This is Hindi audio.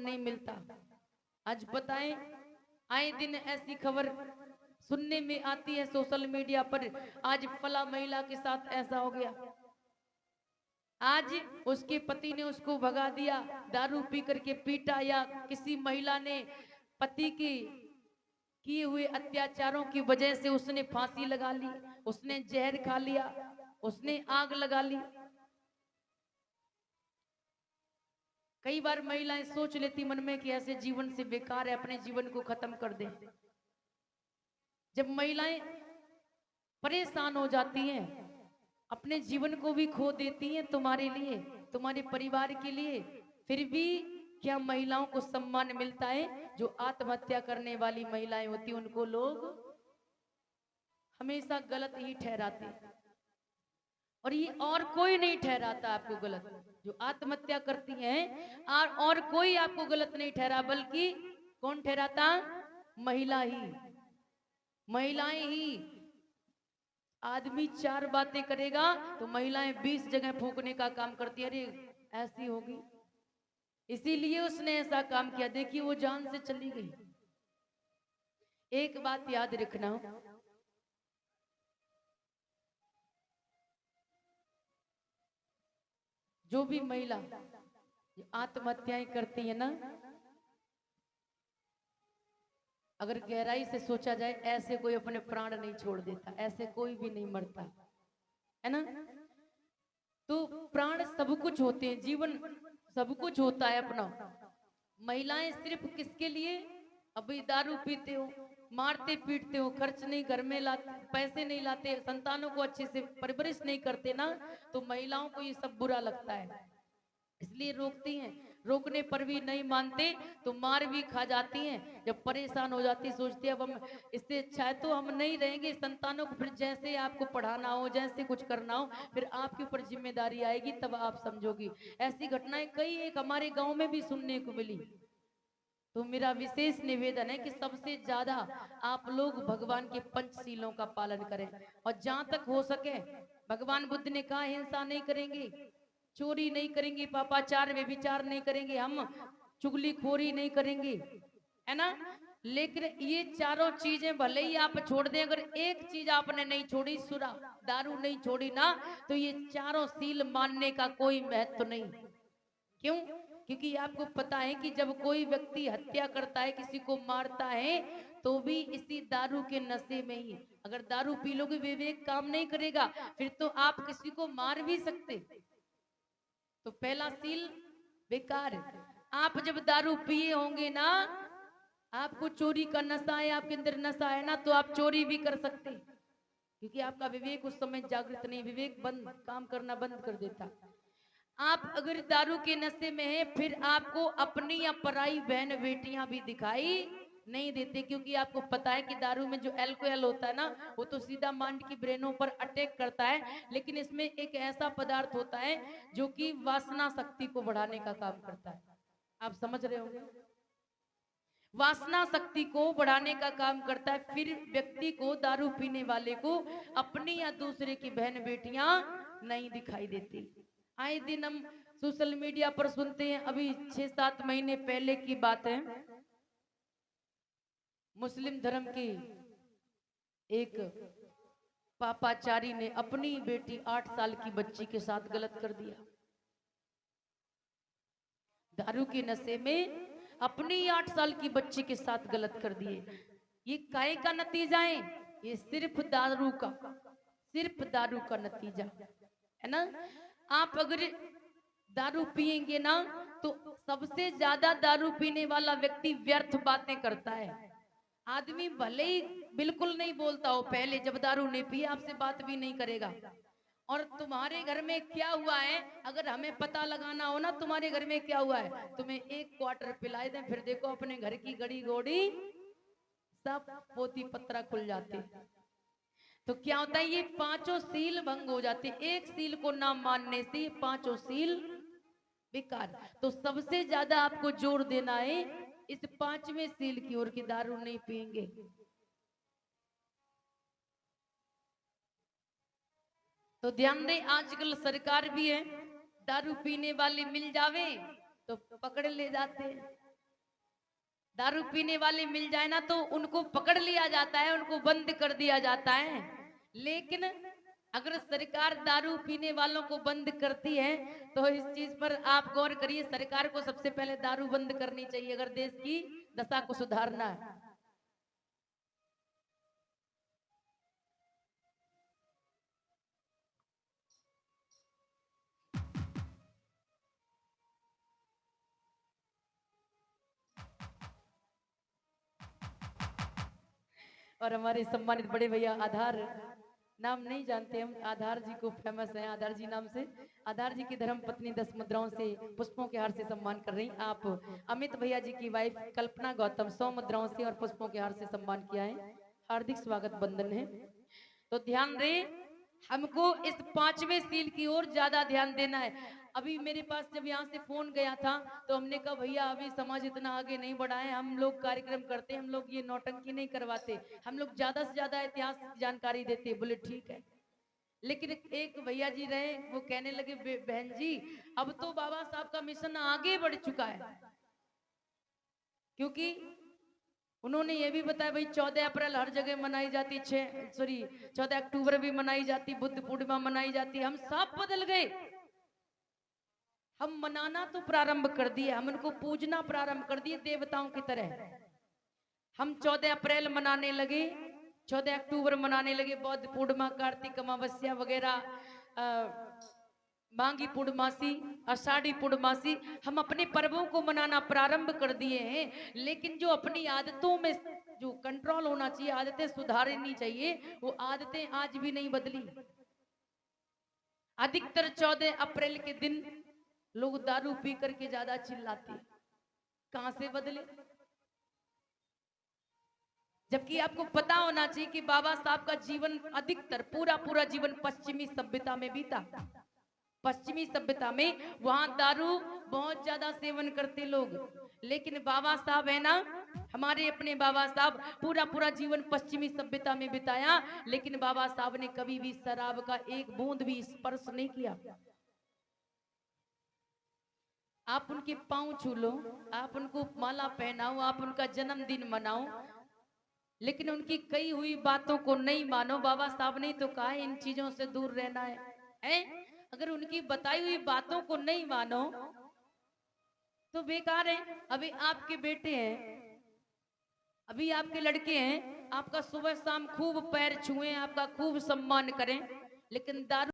नहीं मिलता। आज बताएं, आए दिन ऐसी खबर सुनने में आती है सोशल मीडिया पर, आज फला महिला के साथ ऐसा हो गया, आज उसके पति ने उसको भगा दिया, दारू पी करके पीटा, या किसी महिला ने पति की किए हुए अत्याचारों की वजह से उसने फांसी लगा ली, उसने जहर खा लिया, उसने आग लगा ली। कई बार महिलाएं सोच लेती मन में कि ऐसे जीवन से बेकार है, अपने जीवन को खत्म कर दे। जब महिलाएं परेशान हो जाती हैं, अपने जीवन को भी खो देती हैं तुम्हारे लिए, तुम्हारे परिवार के लिए, फिर भी क्या महिलाओं को सम्मान मिलता है? जो आत्महत्या करने वाली महिलाएं होती हैं उनको लोग हमेशा गलत ही ठहराते हैं, और ये और कोई नहीं ठहराता आपको गलत। जो आत्महत्या करती हैं और कोई आपको गलत नहीं ठहरा, बल्कि कौन ठहराता? महिला ही, महिलाएं ही। आदमी 4 बातें करेगा तो महिलाएं 20 जगह फूकने का काम करती है, अरे ऐसी होगी, इसीलिए उसने ऐसा काम किया, देखिए वो जान से चली गई। एक बात याद रखना, जो भी महिला आत्महत्याएं करती है ना, अगर गहराई से सोचा जाए, ऐसे कोई अपने प्राण नहीं छोड़ देता, ऐसे कोई भी नहीं मरता है ना। तो प्राण सब कुछ होते हैं, जीवन सब कुछ होता है अपना। महिलाएं सिर्फ किसके लिए? अभी दारू पीते हो, मारते पीटते हो, खर्च नहीं घर में लाते, पैसे नहीं लाते, संतानों को अच्छे से परवरिश नहीं करते ना, तो महिलाओं को ये सब बुरा लगता है, इसलिए रोकती हैं। रोकने पर भी नहीं मानते तो मार भी खा जाती हैं। जब परेशान हो जाती, सोचती है अब हम इससे अच्छा है तो हम नहीं रहेंगे, संतानों को फिर जैसे आपको पढ़ाना हो, जैसे कुछ करना हो, फिर आपके ऊपर जिम्मेदारी आएगी, तब आप समझोगी। ऐसी घटनाएं कई एक हमारे गांव में भी सुनने को मिली। तो मेरा विशेष निवेदन है कि सबसे ज्यादा आप लोग भगवान के पंचशीलों का पालन करें, और जहां तक हो सके, भगवान बुद्ध ने कहा हिंसा नहीं करेंगे, चोरी नहीं करेंगे, पापाचार व्यभिचार नहीं करेंगे, हम चुगलीखोरी नहीं करेंगे, है ना। लेकिन ये चारों चीजें भले ही आप छोड़ दें, अगर एक चीज आपने नहीं छोड़ी, सुरा दारू नहीं छोड़ी ना, तो ये चारों सील मानने का कोई महत्व नहीं। क्यों? क्योंकि आपको पता है कि जब कोई व्यक्ति हत्या करता है, किसी को मारता है, तो भी इसी दारू के नशे में ही। अगर दारू पी लोगे, विवेक काम नहीं करेगा, फिर तो आप किसी को मार भी सकते। तो पहला सील बेकार। आप जब दारू पिए होंगे ना, आपको चोरी का नशा है, आपके अंदर नशा है ना, तो आप चोरी भी कर सकते, क्योंकि आपका विवेक उस समय जागृत नहीं, विवेक बंद, काम करना बंद कर देता। आप अगर दारू के नशे में है, फिर आपको अपनी या पराई बहन बेटियां भी दिखाई नहीं देते, क्योंकि आपको पता है कि दारू में जो अल्कोहल होता है ना, वो तो सीधा माइंड की ब्रेनों पर अटैक करता है, लेकिन इसमें एक ऐसा पदार्थ होता है जो कि वासना शक्ति को बढ़ाने का काम करता है। आप समझ रहे होंगे, वासना शक्ति को बढ़ाने का काम करता है। फिर व्यक्ति को, दारू पीने वाले को, अपनी या दूसरे की बहन बेटियां नहीं दिखाई देती। आए दिन हम सोशल मीडिया पर सुनते हैं, अभी 6-7 महीने पहले की बात है, मुस्लिम धर्म की एक पापाचारी ने अपनी बेटी 8 साल की बच्ची के साथ गलत कर दिया। दारू के नशे में अपनी 8 साल की बच्ची के साथ गलत कर दिए। ये काहे का नतीजा है? ये सिर्फ दारू का, सिर्फ दारू का नतीजा है ना। आप अगर दारू पिएंगे ना, तो सबसे ज्यादा दारू पीने वाला व्यक्ति व्यर्थ बातें करता है। आदमी भले ही बिल्कुल नहीं बोलता हो, पहले जब दारू नहीं पिए आपसे बात भी नहीं करेगा। और तुम्हारे घर में क्या हुआ है, अगर हमें पता लगाना हो ना तुम्हारे घर में क्या हुआ है, तुम्हें 1 क्वार्टर पिलाए दें, फिर देखो अपने घर की गड़ी गोड़ी सब पोती पत्रा खुल जाते। तो क्या होता है, ये 5 सील भंग हो जाते, एक सील को ना मानने से 5 सील बेकार। तो सबसे ज्यादा आपको जोर देना है इस 5वें सील की ओर, कि दारू नहीं पिएंगे। तो ध्यान दें, आजकल सरकार भी है, दारू पीने वाले मिल जावे तो पकड़ ले जाते हैं, दारू पीने वाले मिल जाए ना तो उनको पकड़ लिया जाता है, उनको बंद कर दिया जाता है। लेकिन अगर सरकार दारू पीने वालों को बंद करती है तो इस चीज पर आप गौर करिए, सरकार को सबसे पहले दारू बंद करनी चाहिए अगर देश की दशा को सुधारना है। और हमारे सम्मानित बड़े भैया आधार, नाम नहीं जानते हम, आधार जी को फेमस है आधार जी नाम से। आधार जी की धर्म पत्नी 10 मुद्राओं से पुष्पों के हार से सम्मान कर रही। आप अमित भैया जी की वाइफ कल्पना गौतम 100 मुद्राओं से और पुष्पों के हार से सम्मान किया है। हार्दिक स्वागत बंधन है। तो ध्यान दें, हमको इस पांचवें सील की ओर ज्यादा ध्यान देना है। अभी मेरे पास जब यहाँ से फोन गया था तो हमने कहा भैया अभी समाज इतना आगे नहीं बढ़ा है, हम लोग कार्यक्रम करते हैं, हम लोग ये नौटंकी नहीं करवाते, हम लोग ज्यादा से ज्यादा इतिहास की जानकारी देते हैं। बोले ठीक है। लेकिन एक भैया जी रहे, वो कहने लगे बहन जी अब तो बाबा साहब का मिशन आगे बढ़ चुका है, क्योंकि उन्होंने ये भी बताया भाई 14 अप्रैल हर जगह मनाई जाती, 14 अक्टूबर भी मनाई जाती, बुद्ध पूर्णिमा मनाई जाती। हम सब बदल गए, हम मनाना तो प्रारंभ कर दिए, हम उनको पूजना प्रारंभ कर दिए देवताओं की तरह। हम 14 अप्रैल मनाने लगे, 14 अक्टूबर मनाने लगे, बौद्ध पूर्णिमा, कार्तिक अमावस्या वगैरह, मांगी पूर्णमासी, आषाढ़ी पूर्णमासी, हम अपने पर्वों को मनाना प्रारंभ कर दिए हैं। लेकिन जो अपनी आदतों में जो कंट्रोल होना चाहिए, आदतें सुधारनी चाहिए, वो आदतें आज भी नहीं बदली। अधिकतर 14 अप्रैल के दिन लोग दारू पी करके ज्यादा चिल्लाते, कहां से बदले? जबकि आपको पता होना चाहिए कि बाबा साहब का जीवन अधिकतर पूरा पूरा जीवन पश्चिमी सभ्यता में बीता। पश्चिमी सभ्यता में वहां दारू बहुत ज्यादा सेवन करते लोग, लेकिन बाबा साहब है ना, हमारे अपने बाबा साहब पूरा पूरा जीवन पश्चिमी सभ्यता में बिताया, लेकिन बाबा साहब ने कभी भी शराब का एक बूंद भी स्पर्श नहीं किया। आप उनके पांव छू लो, आप उनको माला पहनाओ, आप उनका जन्मदिन मनाओ, लेकिन उनकी कई हुई बातों को नहीं मानो। बाबा साहब ने तो कहा इन चीजों से दूर रहना है? अगर उनकी बताई हुई बातों को नहीं मानो तो बेकार है। अभी आपके बेटे हैं, अभी आपके लड़के हैं, आपका सुबह शाम खूब पैर छुए, आपका खूब सम्मान करें, लेकिन दारू